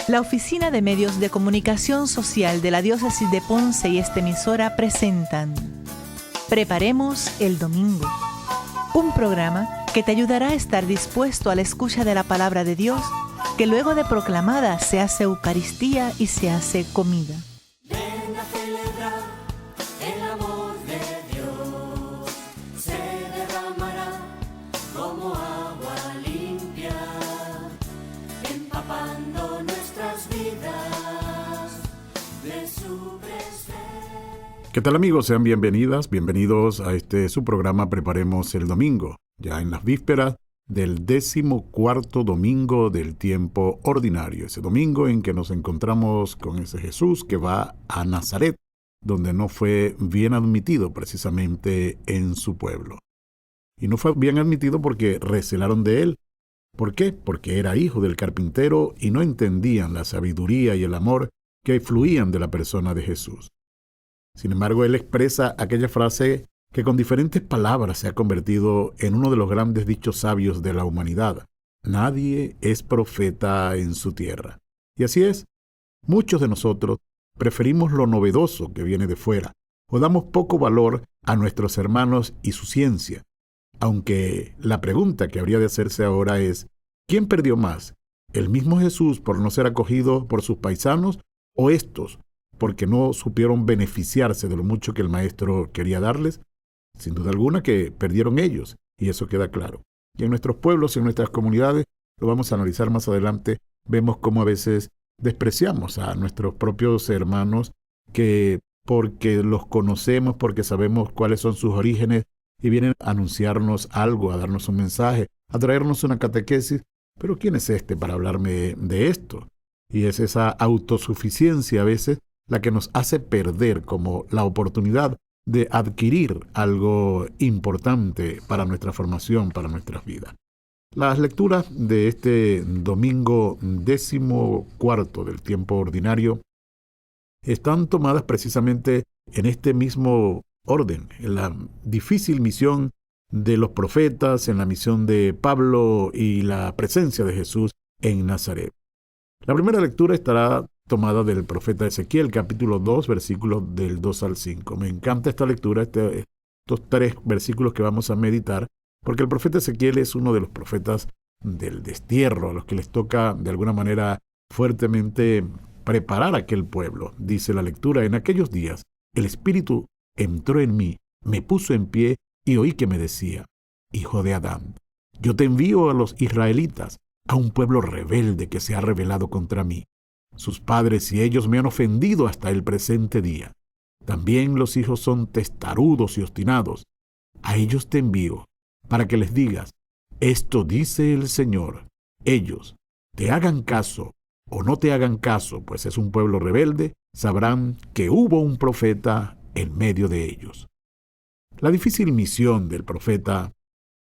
La Oficina de Medios de Comunicación Social de la Diócesis de Ponce y esta emisora presentan Preparemos el Domingo, un programa que te ayudará a estar dispuesto a la escucha de la palabra de Dios, que luego de proclamada se hace Eucaristía y se hace comida. Ven a celebrar el amor de Dios, se derramará como agua limpia, empapando nuestras vidas de su presencia. ¿Qué tal, amigos? Sean bienvenidos a su programa Preparemos el Domingo, ya en las vísperas del 14º domingo del tiempo ordinario, ese domingo en que nos encontramos con ese Jesús que va a Nazaret, donde no fue bien admitido precisamente en su pueblo. Y no fue bien admitido porque recelaron de él. ¿Por qué? Porque era hijo del carpintero y no entendían la sabiduría y el amor que fluían de la persona de Jesús. Sin embargo, él expresa aquella frase que con diferentes palabras se ha convertido en uno de los grandes dichos sabios de la humanidad: nadie es profeta en su tierra. Y así es, muchos de nosotros preferimos lo novedoso que viene de fuera, o damos poco valor a nuestros hermanos y su ciencia, aunque la pregunta que habría de hacerse ahora es: ¿quién perdió más? ¿El mismo Jesús por no ser acogido por sus paisanos, o estos porque no supieron beneficiarse de lo mucho que el Maestro quería darles? Sin duda alguna que perdieron ellos, y eso queda claro. Y en nuestros pueblos y en nuestras comunidades, lo vamos a analizar más adelante, vemos cómo a veces despreciamos a nuestros propios hermanos, que porque los conocemos, porque sabemos cuáles son sus orígenes, y vienen a anunciarnos algo, a darnos un mensaje, a traernos una catequesis. Pero ¿quién es este para hablarme de esto? Y es esa autosuficiencia a veces la que nos hace perder como la oportunidad de adquirir algo importante para nuestra formación, para nuestras vidas. Las lecturas de este domingo 14º del tiempo ordinario están tomadas precisamente en este mismo orden, en la difícil misión de los profetas, en la misión de Pablo y la presencia de Jesús en Nazaret. La primera lectura estará tomada del profeta Ezequiel, capítulo 2, versículos del 2 al 5. Me encanta esta lectura, estos 3 versículos que vamos a meditar, porque el profeta Ezequiel es uno de los profetas del destierro, a los que les toca de alguna manera fuertemente preparar a aquel pueblo. Dice la lectura: en aquellos días el Espíritu entró en mí, me puso en pie y oí que me decía: Hijo de Adán, yo te envío a los israelitas, a un pueblo rebelde que se ha rebelado contra mí. Sus padres y ellos me han ofendido hasta el presente día. También los hijos son testarudos y obstinados. A ellos te envío, para que les digas: esto dice el Señor. Ellos, te hagan caso o no te hagan caso, pues es un pueblo rebelde, sabrán que hubo un profeta en medio de ellos. La difícil misión del profeta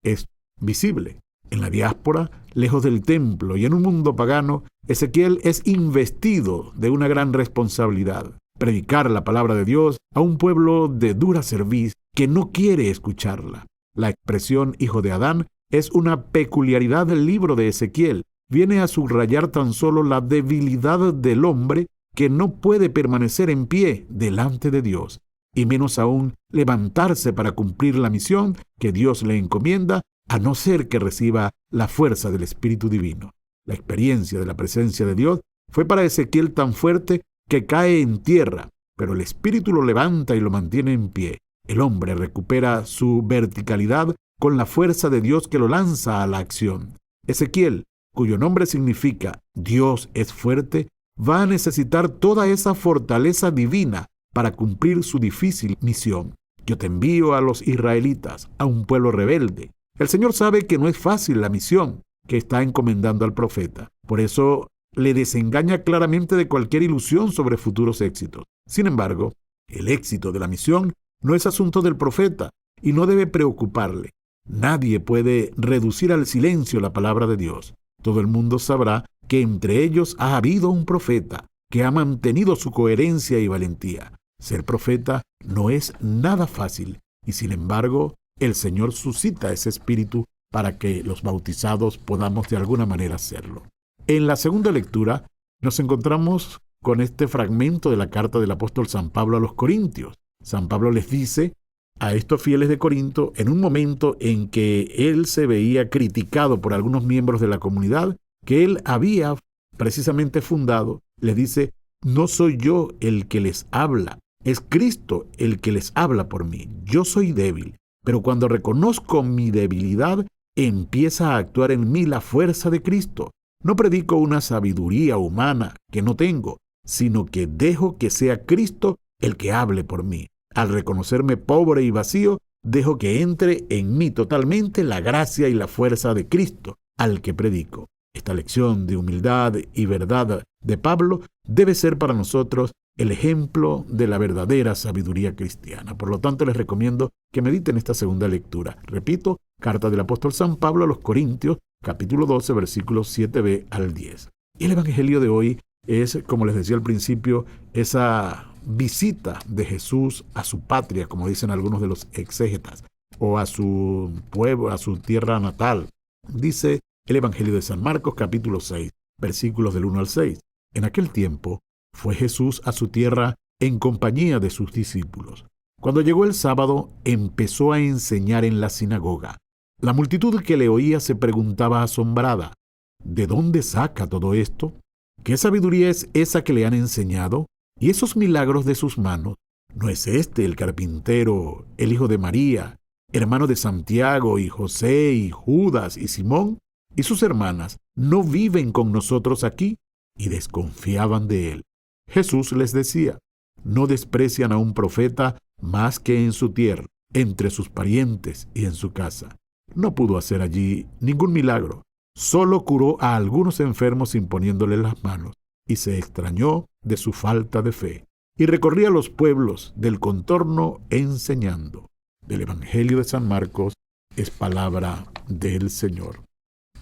es visible. En la diáspora, lejos del templo y en un mundo pagano, Ezequiel es investido de una gran responsabilidad: predicar la palabra de Dios a un pueblo de dura cerviz que no quiere escucharla. La expresión hijo de Adán es una peculiaridad del libro de Ezequiel. Viene a subrayar tan solo la debilidad del hombre que no puede permanecer en pie delante de Dios, y menos aún levantarse para cumplir la misión que Dios le encomienda, a no ser que reciba la fuerza del Espíritu Divino. La experiencia de la presencia de Dios fue para Ezequiel tan fuerte que cae en tierra, pero el Espíritu lo levanta y lo mantiene en pie. El hombre recupera su verticalidad con la fuerza de Dios que lo lanza a la acción. Ezequiel, cuyo nombre significa Dios es fuerte, va a necesitar toda esa fortaleza divina para cumplir su difícil misión. Yo te envío a los israelitas, a un pueblo rebelde. El Señor sabe que no es fácil la misión que está encomendando al profeta. Por eso le desengaña claramente de cualquier ilusión sobre futuros éxitos. Sin embargo, el éxito de la misión no es asunto del profeta y no debe preocuparle. Nadie puede reducir al silencio la palabra de Dios. Todo el mundo sabrá que entre ellos ha habido un profeta que ha mantenido su coherencia y valentía. Ser profeta no es nada fácil y, sin embargo, el Señor suscita ese espíritu para que los bautizados podamos de alguna manera hacerlo. En la segunda lectura nos encontramos con este fragmento de la carta del apóstol San Pablo a los Corintios. San Pablo les dice a estos fieles de Corinto, en un momento en que él se veía criticado por algunos miembros de la comunidad que él había precisamente fundado, les dice: no soy yo el que les habla, es Cristo el que les habla por mí. Yo soy débil, pero cuando reconozco mi debilidad, empieza a actuar en mí la fuerza de Cristo. No predico una sabiduría humana que no tengo, sino que dejo que sea Cristo el que hable por mí. Al reconocerme pobre y vacío, dejo que entre en mí totalmente la gracia y la fuerza de Cristo, al que predico. Esta lección de humildad y verdad de Pablo debe ser para nosotros el ejemplo de la verdadera sabiduría cristiana. Por lo tanto, les recomiendo que mediten esta segunda lectura. Repito, carta del apóstol San Pablo a los Corintios, capítulo 12, versículos 7b al 10. Y el evangelio de hoy es, como les decía al principio, esa visita de Jesús a su patria, como dicen algunos de los exégetas, o a su pueblo, a su tierra natal. Dice el evangelio de San Marcos, capítulo 6, versículos del 1 al 6. En aquel tiempo fue Jesús a su tierra en compañía de sus discípulos. Cuando llegó el sábado, empezó a enseñar en la sinagoga. La multitud que le oía se preguntaba asombrada: ¿de dónde saca todo esto? ¿Qué sabiduría es esa que le han enseñado? ¿Y esos milagros de sus manos? ¿No es este el carpintero, el hijo de María, hermano de Santiago y José y Judas y Simón? ¿Y sus hermanas no viven con nosotros aquí? Y desconfiaban de él. Jesús les decía: no desprecian a un profeta más que en su tierra, entre sus parientes y en su casa. No pudo hacer allí ningún milagro. Solo curó a algunos enfermos imponiéndoles las manos, y se extrañó de su falta de fe. Y recorría los pueblos del contorno enseñando. Del Evangelio de San Marcos es palabra del Señor.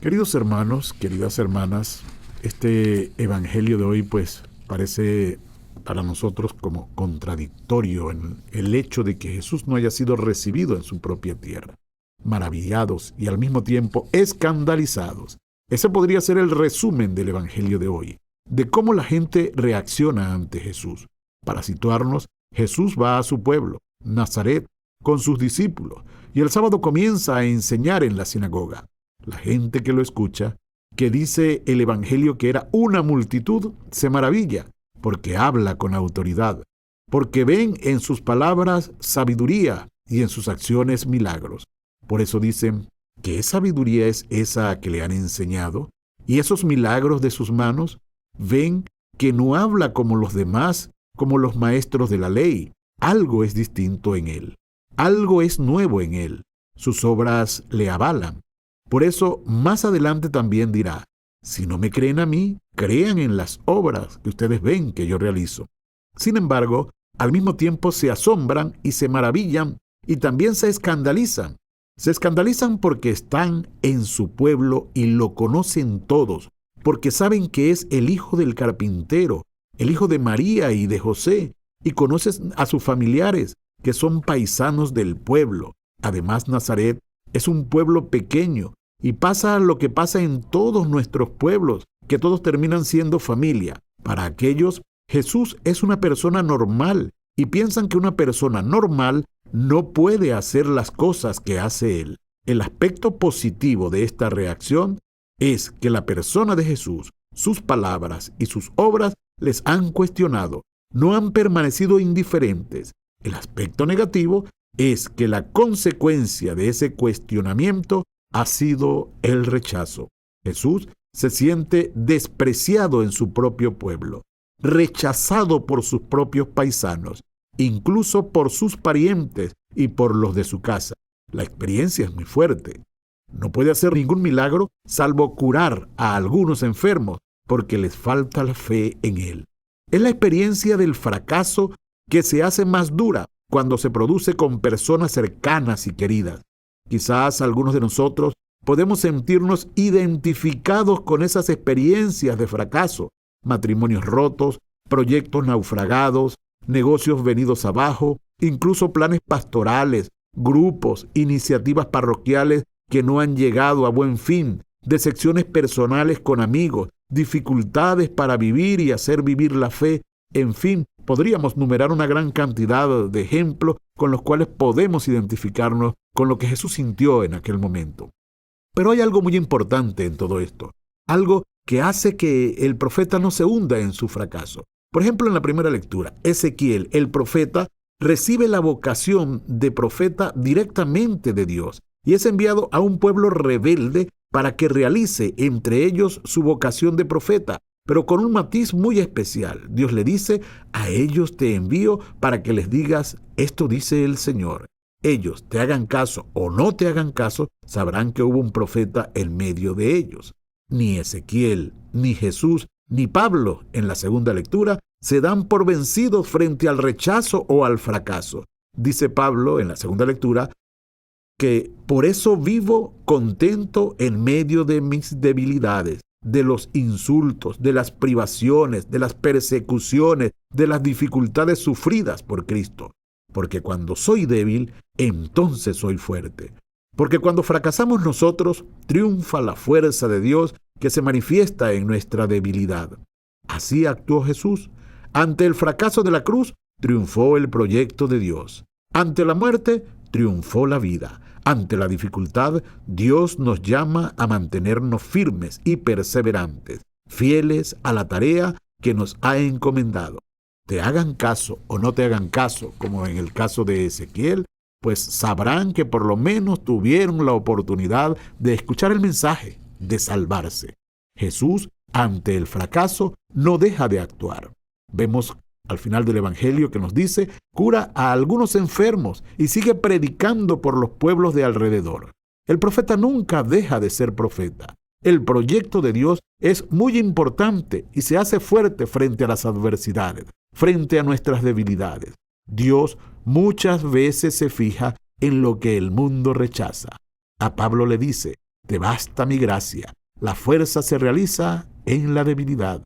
Queridos hermanos, queridas hermanas, este Evangelio de hoy pues parece para nosotros como contradictorio en el hecho de que Jesús no haya sido recibido en su propia tierra. Maravillados y al mismo tiempo escandalizados. Ese podría ser el resumen del Evangelio de hoy, de cómo la gente reacciona ante Jesús. Para situarnos, Jesús va a su pueblo, Nazaret, con sus discípulos, y el sábado comienza a enseñar en la sinagoga. La gente que lo escucha, que dice el Evangelio que era una multitud, se maravilla, porque habla con autoridad, porque ven en sus palabras sabiduría y en sus acciones milagros. Por eso dicen: ¿qué sabiduría es esa que le han enseñado? Y esos milagros de sus manos, ven que no habla como los demás, como los maestros de la ley. Algo es distinto en él. Algo es nuevo en él. Sus obras le avalan. Por eso, más adelante también dirá: si no me creen a mí, crean en las obras que ustedes ven que yo realizo. Sin embargo, al mismo tiempo se asombran y se maravillan y también se escandalizan. Se escandalizan porque están en su pueblo y lo conocen todos, porque saben que es el hijo del carpintero, el hijo de María y de José, y conocen a sus familiares, que son paisanos del pueblo. Además, Nazaret es un pueblo pequeño, y pasa lo que pasa en todos nuestros pueblos, que todos terminan siendo familia. Para aquellos, Jesús es una persona normal, y piensan que una persona normal no puede hacer las cosas que hace él. El aspecto positivo de esta reacción es que la persona de Jesús, sus palabras y sus obras les han cuestionado, no han permanecido indiferentes. El aspecto negativo es que la consecuencia de ese cuestionamiento ha sido el rechazo. Jesús se siente despreciado en su propio pueblo, rechazado por sus propios paisanos, incluso por sus parientes y por los de su casa. La experiencia es muy fuerte. No puede hacer ningún milagro salvo curar a algunos enfermos porque les falta la fe en él. Es la experiencia del fracaso que se hace más dura cuando se produce con personas cercanas y queridas. Quizás algunos de nosotros podemos sentirnos identificados con esas experiencias de fracaso, matrimonios rotos, proyectos naufragados, negocios venidos abajo, incluso planes pastorales, grupos, iniciativas parroquiales que no han llegado a buen fin decepciones personales con amigos, dificultades para vivir y hacer vivir la fe. En fin, podríamos numerar una gran cantidad de ejemplos con los cuales podemos identificarnos con lo que Jesús sintió en aquel momento. Pero hay algo muy importante en todo esto, algo que hace que el profeta no se hunda en su fracaso. Por ejemplo, en la primera lectura, Ezequiel, el profeta, recibe la vocación de profeta directamente de Dios y es enviado a un pueblo rebelde para que realice entre ellos su vocación de profeta, pero con un matiz muy especial. Dios le dice: a ellos te envío para que les digas, esto dice el Señor. Ellos, te hagan caso o no te hagan caso, sabrán que hubo un profeta en medio de ellos. Ni Ezequiel, ni Jesús, ni Pablo, en la segunda lectura, se dan por vencidos frente al rechazo o al fracaso. Dice Pablo en la segunda lectura que por eso vivo contento en medio de mis debilidades, de los insultos, de las privaciones, de las persecuciones, de las dificultades sufridas por Cristo. Porque cuando soy débil, entonces soy fuerte. Porque cuando fracasamos nosotros, triunfa la fuerza de Dios que se manifiesta en nuestra debilidad. Así actuó Jesús. Ante el fracaso de la cruz, triunfó el proyecto de Dios. Ante la muerte, triunfó la vida. Ante la dificultad, Dios nos llama a mantenernos firmes y perseverantes, fieles a la tarea que nos ha encomendado. Te hagan caso o no te hagan caso, como en el caso de Ezequiel, pues sabrán que por lo menos tuvieron la oportunidad de escuchar el mensaje, de salvarse. Jesús, ante el fracaso, no deja de actuar. Vemos al final del Evangelio que nos dice, cura a algunos enfermos y sigue predicando por los pueblos de alrededor. El profeta nunca deja de ser profeta. El proyecto de Dios es muy importante y se hace fuerte frente a las adversidades, frente a nuestras debilidades. Dios muchas veces se fija en lo que el mundo rechaza. A Pablo le dice, te basta mi gracia, la fuerza se realiza en la debilidad.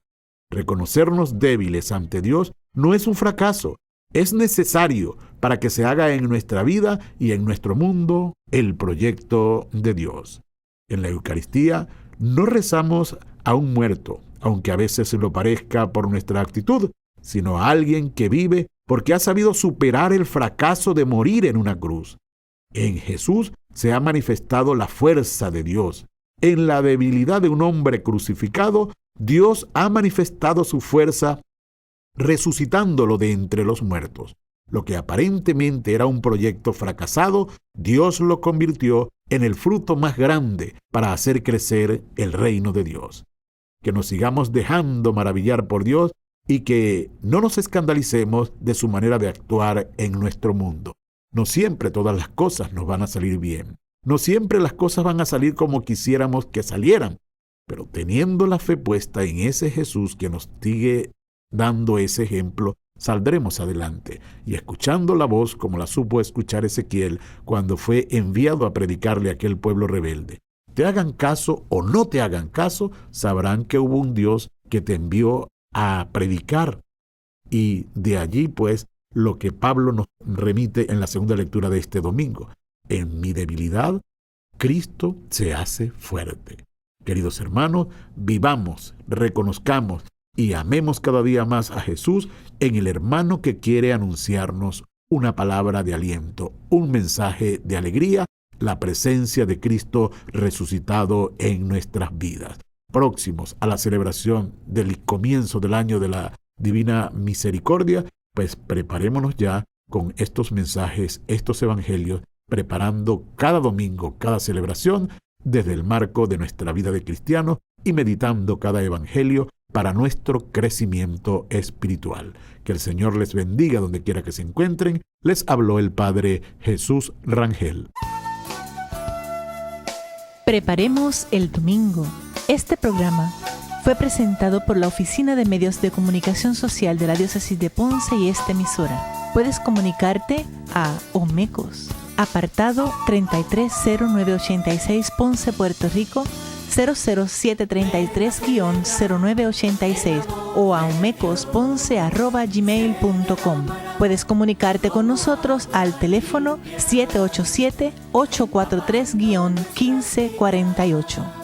Reconocernos débiles ante Dios no es un fracaso, es necesario para que se haga en nuestra vida y en nuestro mundo el proyecto de Dios. En la Eucaristía no rezamos a un muerto, aunque a veces lo parezca por nuestra actitud, sino a alguien que vive porque ha sabido superar el fracaso de morir en una cruz. En Jesús se ha manifestado la fuerza de Dios. En la debilidad de un hombre crucificado, Dios ha manifestado su fuerza resucitándolo de entre los muertos. Lo que aparentemente era un proyecto fracasado, Dios lo convirtió en el fruto más grande para hacer crecer el reino de Dios. Que nos sigamos dejando maravillar por Dios y que no nos escandalicemos de su manera de actuar en nuestro mundo. No siempre todas las cosas nos van a salir bien. No siempre las cosas van a salir como quisiéramos que salieran. Pero teniendo la fe puesta en ese Jesús que nos sigue dando ese ejemplo, saldremos adelante. Y escuchando la voz como la supo escuchar Ezequiel cuando fue enviado a predicarle a aquel pueblo rebelde. Te hagan caso o no te hagan caso, sabrán que hubo un Dios que te envió a predicar. Y de allí, pues, lo que Pablo nos remite en la segunda lectura de este domingo. En mi debilidad, Cristo se hace fuerte. Queridos hermanos, vivamos, reconozcamos y amemos cada día más a Jesús en el hermano que quiere anunciarnos una palabra de aliento, un mensaje de alegría, la presencia de Cristo resucitado en nuestras vidas. Próximos a la celebración del comienzo del año de la Divina Misericordia, pues preparémonos ya con estos mensajes, estos evangelios, preparando cada domingo, cada celebración, desde el marco de nuestra vida de cristiano y meditando cada evangelio para nuestro crecimiento espiritual. Que el Señor les bendiga donde quiera que se encuentren. Les habló el Padre Jesús Rangel. Preparemos el domingo. Este programa fue presentado por la Oficina de Medios de Comunicación Social de la Diócesis de Ponce y esta emisora. Puedes comunicarte a Omecos, apartado 330986 Ponce, Puerto Rico, 00733-0986 o a omecosponce@gmail.com. Puedes comunicarte con nosotros al teléfono 787-843-1548.